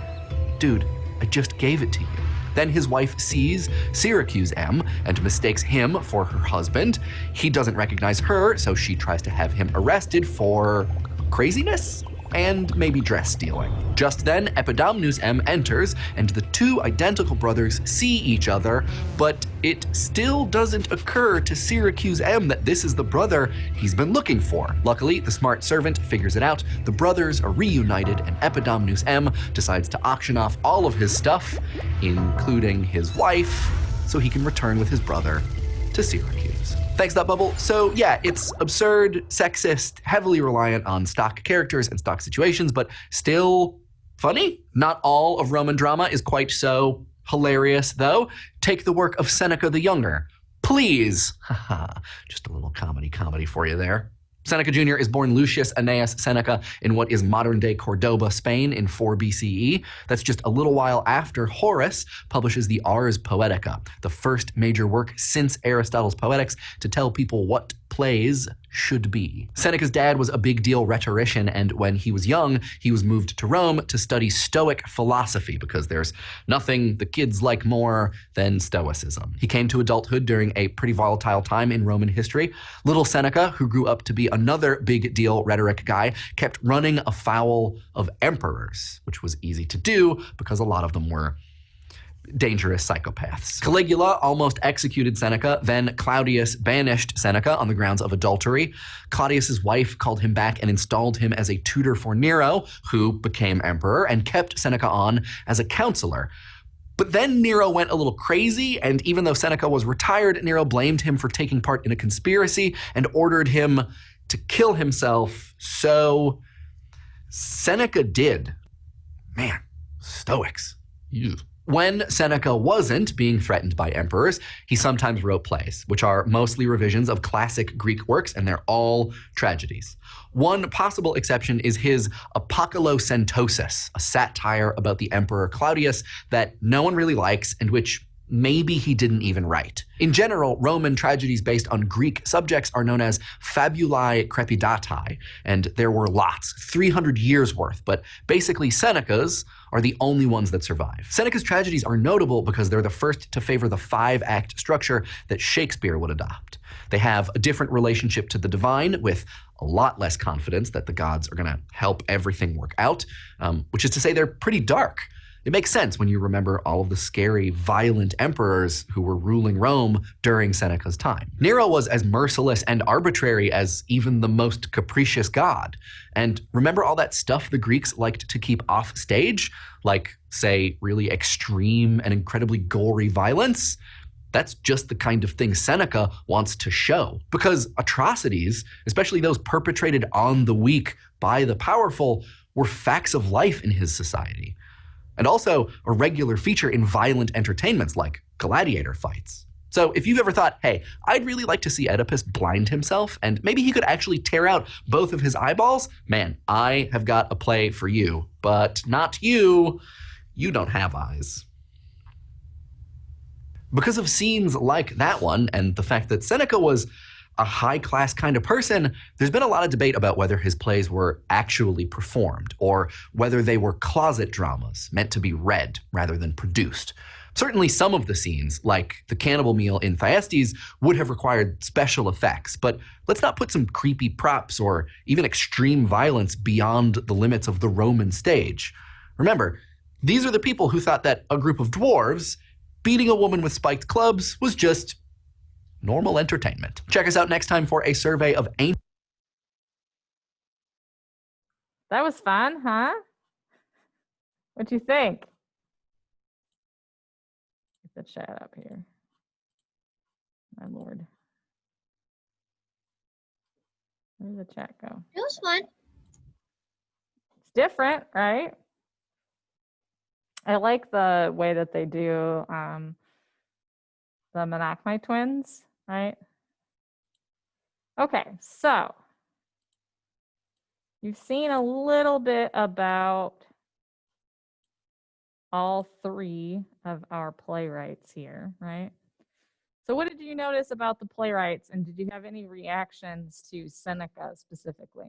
Speaker 4: dude, I just gave it to you. Then his wife sees Syracuse M and mistakes him for her husband. He doesn't recognize her, so she tries to have him arrested for craziness and maybe dress stealing. Just then, Epidamnus M enters, and the two identical brothers see each other, but it still doesn't occur to Syracuse M that this is the brother he's been looking for. Luckily, the smart servant figures it out. The brothers are reunited, and Epidamnus M decides to auction off all of his stuff, including his wife, so he can return with his brother to Syracuse. Thanks, Thought Bubble. So yeah, it's absurd, sexist, heavily reliant on stock characters and stock situations, but still funny. Not all of Roman drama is quite so hilarious, though. Take the work of Seneca the Younger. Please. Haha, just a little comedy for you there. Seneca Jr. is born Lucius Annaeus Seneca in what is modern-day Cordoba, Spain in 4 BCE. That's just a little while after Horace publishes the Ars Poetica, the first major work since Aristotle's Poetics to tell people what plays should be. Seneca's dad was a big deal rhetorician, and when he was young, he was moved to Rome to study Stoic philosophy because there's nothing the kids like more than Stoicism. He came to adulthood during a pretty volatile time in Roman history. Little Seneca, who grew up to be another big deal rhetoric guy, kept running afoul of emperors, which was easy to do because a lot of them were dangerous psychopaths. Caligula almost executed Seneca, then Claudius banished Seneca on the grounds of adultery. Claudius's wife called him back and installed him as a tutor for Nero, who became emperor, and kept Seneca on as a counselor. But then Nero went a little crazy, and even though Seneca was retired, Nero blamed him for taking part in a conspiracy and ordered him to kill himself. So Seneca did. Man, Stoics. Ew. When Seneca wasn't being threatened by emperors, he sometimes wrote plays, which are mostly revisions of classic Greek works, and they're all tragedies. One possible exception is his Apocolocentausis, a satire about the emperor Claudius that no one really likes and which maybe he didn't even write. In general, Roman tragedies based on Greek subjects are known as fabulae crepidatae, and there were lots, 300 years worth, but basically Seneca's are the only ones that survive. Seneca's tragedies are notable because they're the first to favor the 5-act structure that Shakespeare would adopt. They have a different relationship to the divine, with a lot less confidence that the gods are gonna help everything work out, which is to say they're pretty dark. It makes sense when you remember all of the scary, violent emperors who were ruling Rome during Seneca's time. Nero was as merciless and arbitrary as even the most capricious god. And remember all that stuff the Greeks liked to keep off stage? Like, say, really extreme and incredibly gory violence? That's just the kind of thing Seneca wants to show. Because atrocities, especially those perpetrated on the weak by the powerful, were facts of life in his society. And also a regular feature in violent entertainments like gladiator fights. So if you've ever thought, hey, I'd really like to see Oedipus blind himself and maybe he could actually tear out both of his eyeballs, man, I have got a play for you. But not you. You don't have eyes. Because of scenes like that one and the fact that Seneca was a high-class kind of person, there's been a lot of debate about whether his plays were actually performed or whether they were closet dramas meant to be read rather than produced. Certainly some of the scenes, like the cannibal meal in Thyestes, would have required special effects, but let's not put some creepy props or even extreme violence beyond the limits of the Roman stage. Remember, these are the people who thought that a group of dwarves beating a woman with spiked clubs was just normal entertainment. Check us out next time for a survey of ancient.
Speaker 2: That was fun, huh? What'd you think? Get the chat up here. My lord. Where did the chat go?
Speaker 1: It was fun.
Speaker 2: It's different, right? I like the way that they do the Menachmi twins, right? Okay, so you've seen a little bit about all three of our playwrights here, right? So what did you notice about the playwrights, and did you have any reactions to Seneca specifically?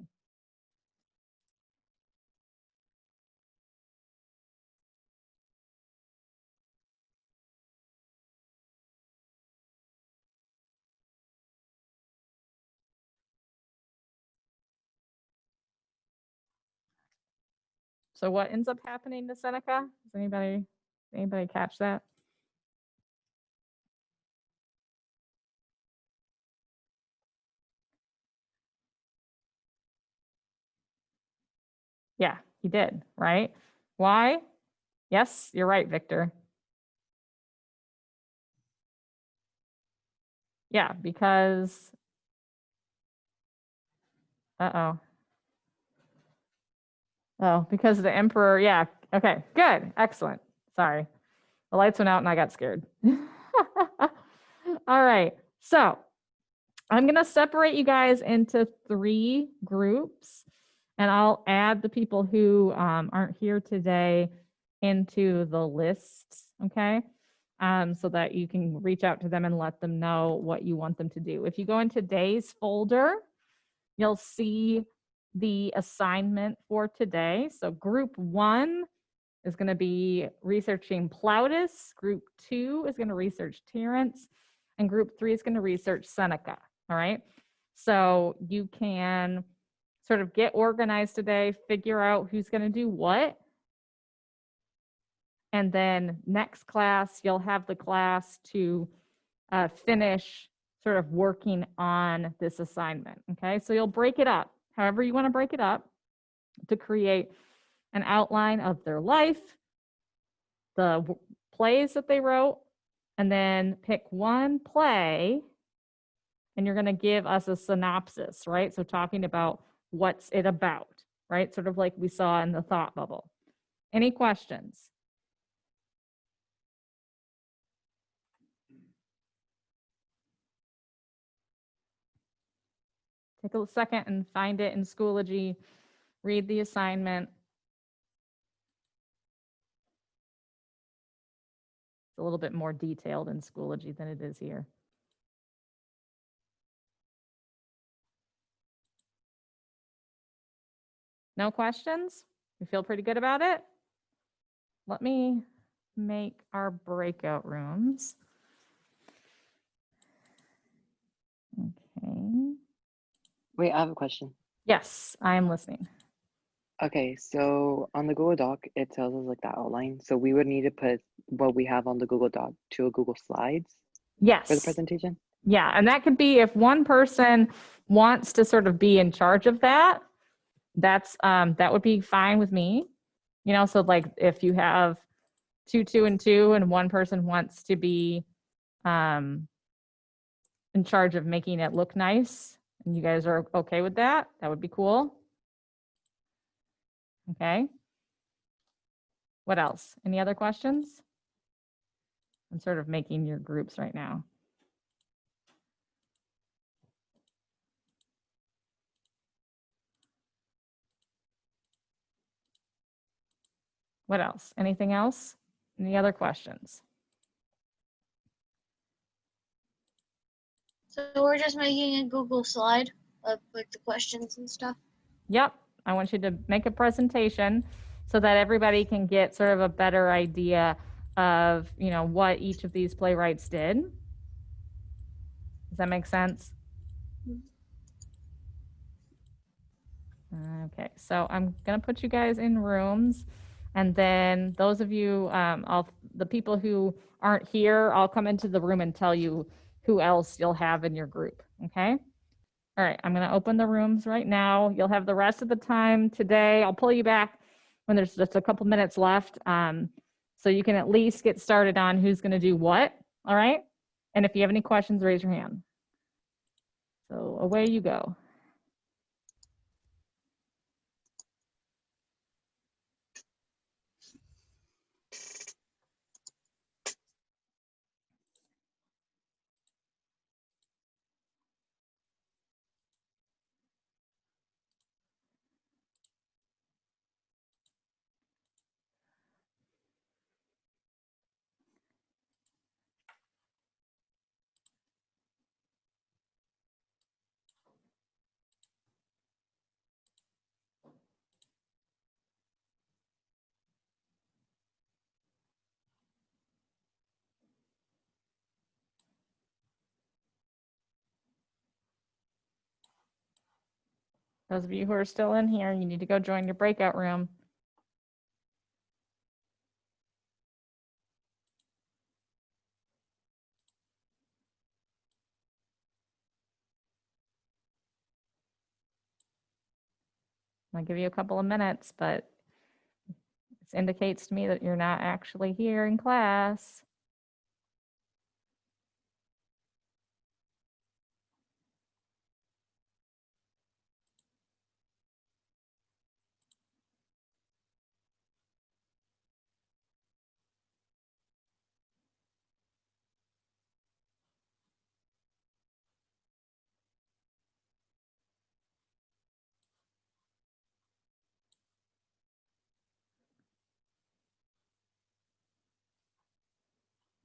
Speaker 2: So what ends up happening to Seneca? Does anybody catch that? Yeah, he did, right? Why? Yes, you're right, Victor. Yeah, because because the emperor, yeah. Okay, good, excellent. Sorry. The lights went out and I got scared. All right, so I'm gonna separate you guys into 3 groups and I'll add the people who aren't here today into the lists, okay? So that you can reach out to them and let them know what you want them to do. If you go into today's folder, you'll see the assignment for today. So group 1 is going to be researching Plautus. Group 2 is going to research Terence. And group 3 is going to research Seneca. All right. So you can sort of get organized today, figure out who's going to do what. And then next class, you'll have the class to finish sort of working on this assignment. Okay. So you'll break it up however you want to break it up to create an outline of their life, the plays that they wrote, and then pick one play and you're going to give us a synopsis, right? So talking about what's it about, right? Sort of like we saw in the thought bubble. Any questions? Take a second and find it in Schoology, read the assignment. It's a little bit more detailed in Schoology than it is here. No questions? You feel pretty good about it? Let me make our breakout rooms. Okay.
Speaker 5: Wait, I have a question.
Speaker 2: Yes, I am listening.
Speaker 5: Okay, so on the Google Doc, it tells us like the outline. So we would need to put what we have on the Google Doc to a Google Slides for the
Speaker 2: Yes.
Speaker 5: presentation.
Speaker 2: Yeah, and that could be if one person wants to sort of be in charge of that, that's that would be fine with me. You know, so like if you have 2, 2, and 2, and one person wants to be in charge of making it look nice, and you guys are okay with that, that would be cool. Okay. What else? Any other questions? I'm sort of making your groups right now. What else? Anything else? Any other questions?
Speaker 1: So we're just making a Google slide of like the questions and stuff.
Speaker 2: Yep. I want you to make a presentation so that everybody can get sort of a better idea of, you know, what each of these playwrights did. Does that make sense? Okay, so I'm gonna put you guys in rooms, and then those of you, the people who aren't here, I'll come into the room and tell you who else you'll have in your group, okay? All right, I'm gonna open the rooms right now. You'll have the rest of the time today. I'll pull you back when there's just a couple minutes left, so you can at least get started on who's gonna do what, all right? And if you have any questions, raise your hand. So away you go. Those of you who are still in here, you need to go join your breakout room. I'll give you a couple of minutes, but this indicates to me that you're not actually here in class.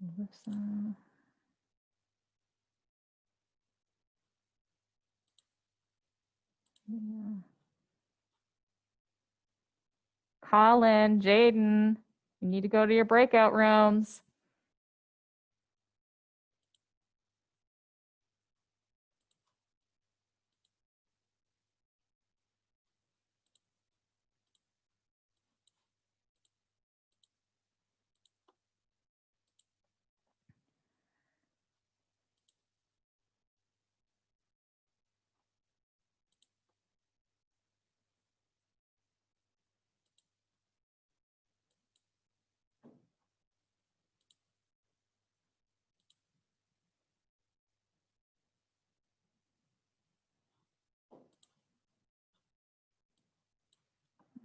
Speaker 2: Melissa. Yeah. Colin, Jaden, you need to go to your breakout rooms.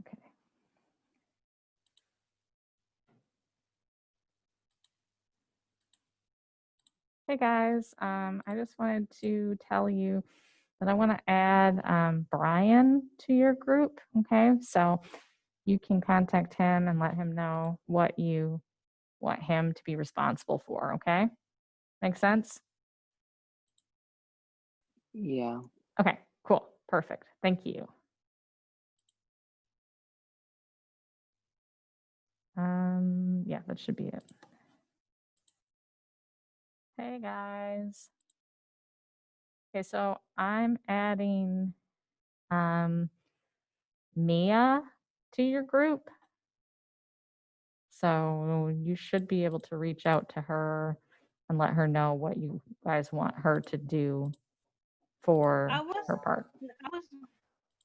Speaker 2: Okay. Hey guys, I just wanted to tell you that I want to add Brian to your group. Okay, so you can contact him and let him know what you want him to be responsible for. Okay, make sense?
Speaker 5: Yeah.
Speaker 2: Okay, cool, perfect. Thank you. Yeah, that should be it. Hey guys. Okay, so I'm adding Mia to your group. So you should be able to reach out to her and let her know what you guys want her to do for her part.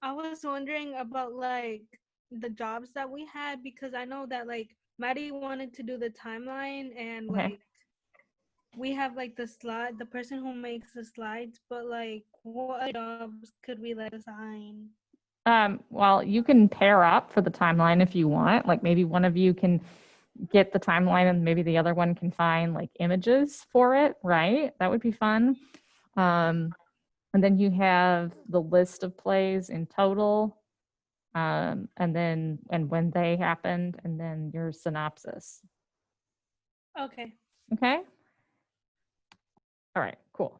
Speaker 3: I was wondering about like the jobs that we had, because I know that like Maddie wanted to do the timeline and
Speaker 2: Okay.
Speaker 3: like we have like the person who makes the slides, but like what other jobs could we like assign?
Speaker 2: Well, you can pair up for the timeline if you want. Like maybe one of you can get the timeline and maybe the other one can find like images for it, right? That would be fun. Um, and then you have the list of plays in total, and when they happened, and then your synopsis.
Speaker 3: Okay.
Speaker 2: Okay. All right, cool.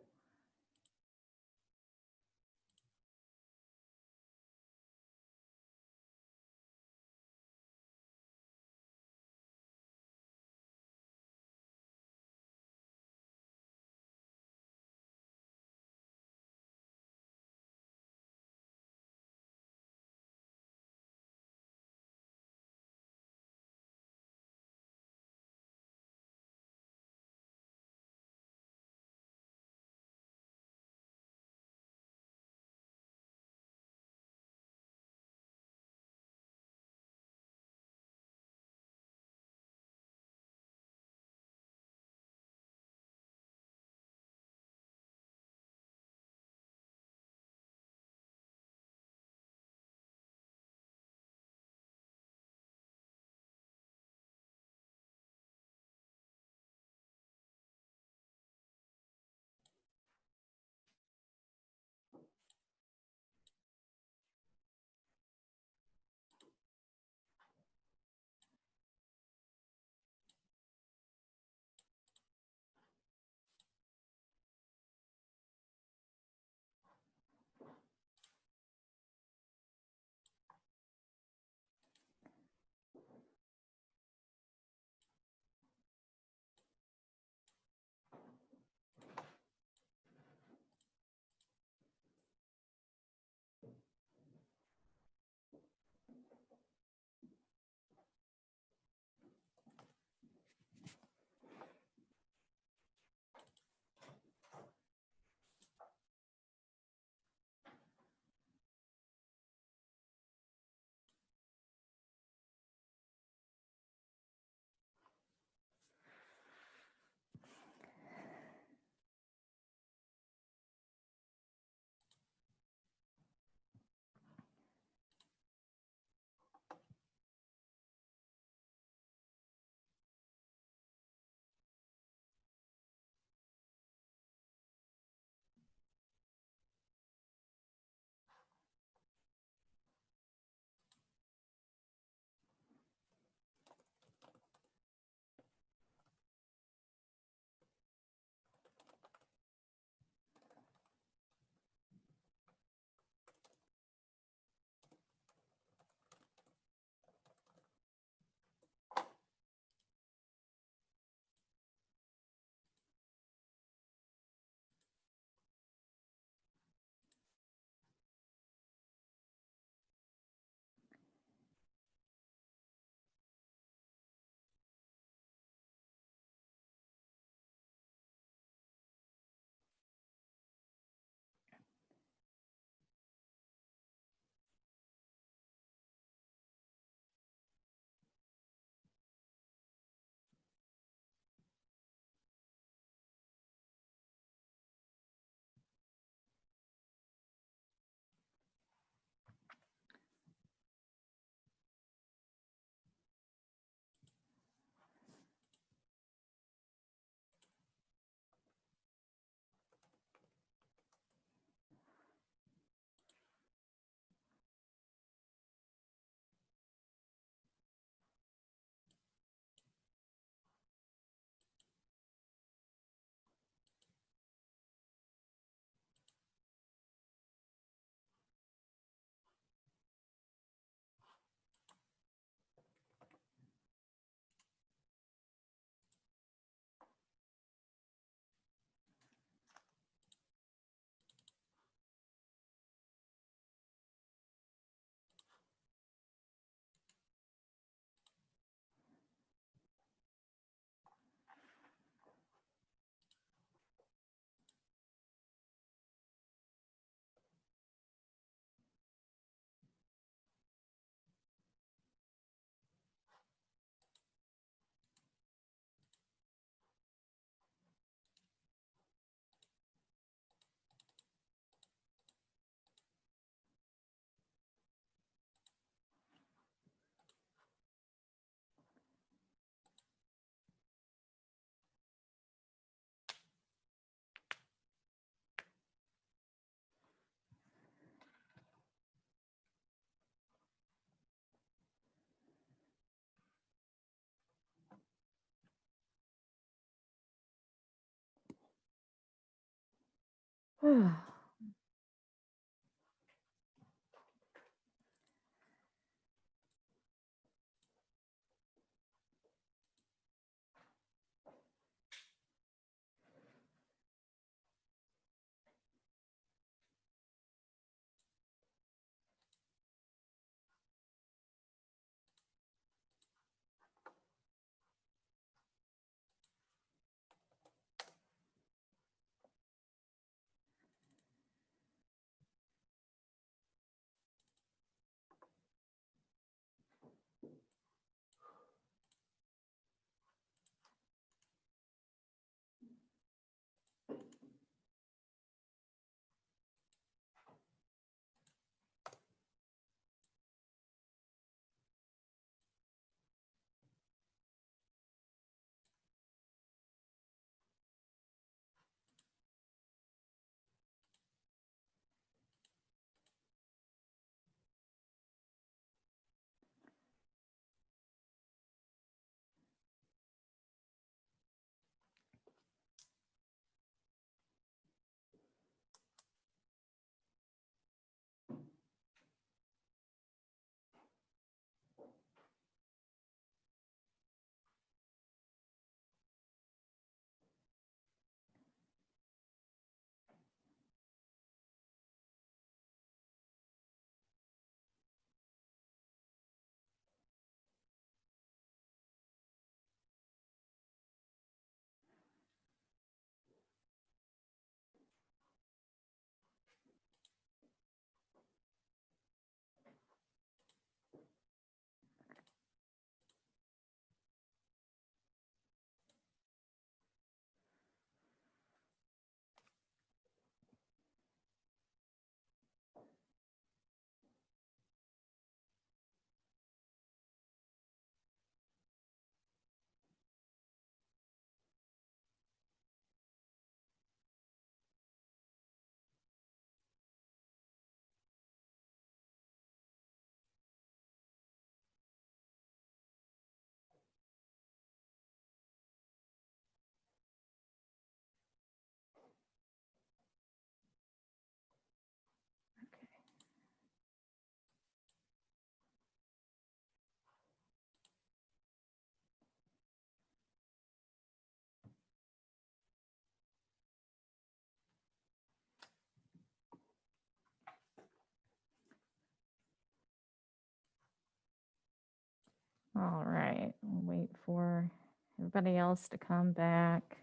Speaker 2: All right, we'll wait for everybody else to come back.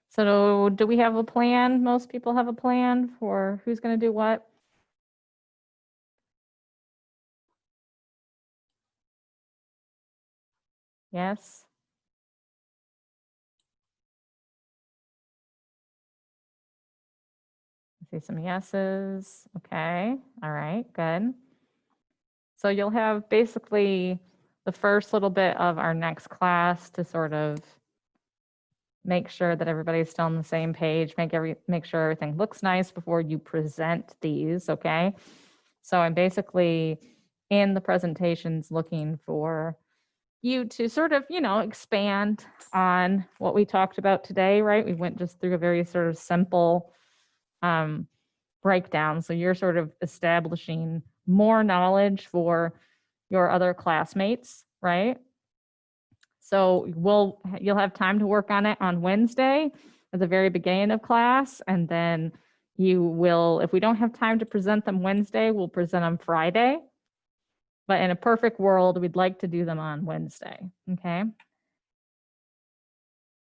Speaker 2: So do we have a plan? Most people have a plan for who's going to do what? Yes? I see some yeses. Okay, all right, good. So you'll have basically the first little bit of our next class to sort of make sure that everybody's still on the same page, make sure everything looks nice before you present these, okay? So I'm basically in the presentations looking for you to sort of, expand on what we talked about today, right? We went just through a very sort of simple breakdown. So you're sort of establishing more knowledge for your other classmates, right? So you'll have time to work on it on Wednesday at the very beginning of class, and then you will, if we don't have time to present them Wednesday, we'll present them Friday. But in a perfect world, we'd like to do them on Wednesday, okay?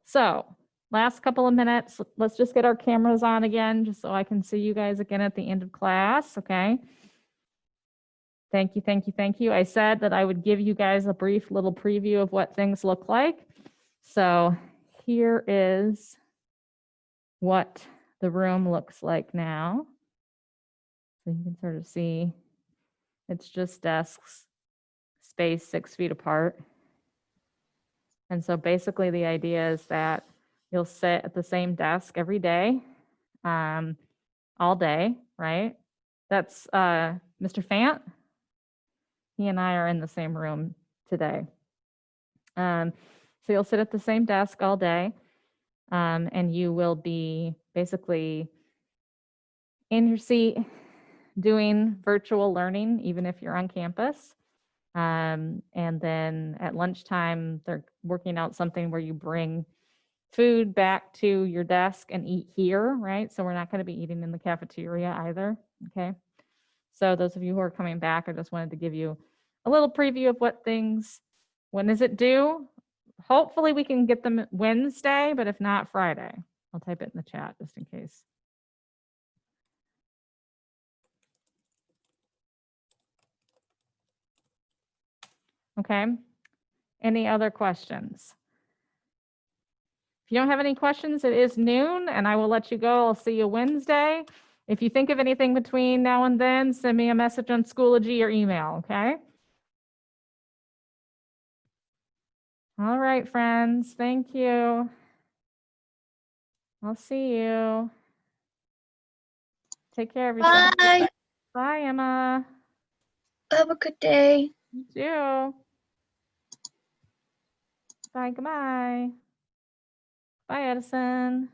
Speaker 2: So last couple of minutes, let's just get our cameras on again, just so I can see you guys again at the end of class, okay? Thank you, thank you, thank you. I said that I would give you guys a brief little preview of what things look like. So here is what the room looks like now. So you can sort of see it's just desks, spaced 6 feet apart. And so basically the idea is that you'll sit at the same desk every day, all day, right? That's Mr. Fant. He and I are in the same room today. So you'll sit at the same desk all day, and you will be basically in your seat doing virtual learning, even if you're on campus. And then at lunchtime, they're working out something where you bring food back to your desk and eat here, right? So we're not going to be eating in the cafeteria either, okay? So those of you who are coming back, I just wanted to give you a little preview of what things, when is it due? Hopefully we can get them Wednesday, but if not, Friday. I'll type it in the chat just in case. Okay, any other questions? If you don't have any questions, it is noon and I will let you go. I'll see you Wednesday. If you think of anything between now and then, send me a message on Schoology or email, okay? All right, friends, thank you. I'll see you. Take care of yourself.
Speaker 1: Bye.
Speaker 2: Bye, Emma.
Speaker 1: Have a good day.
Speaker 2: You too. Bye, goodbye. Bye, Edison.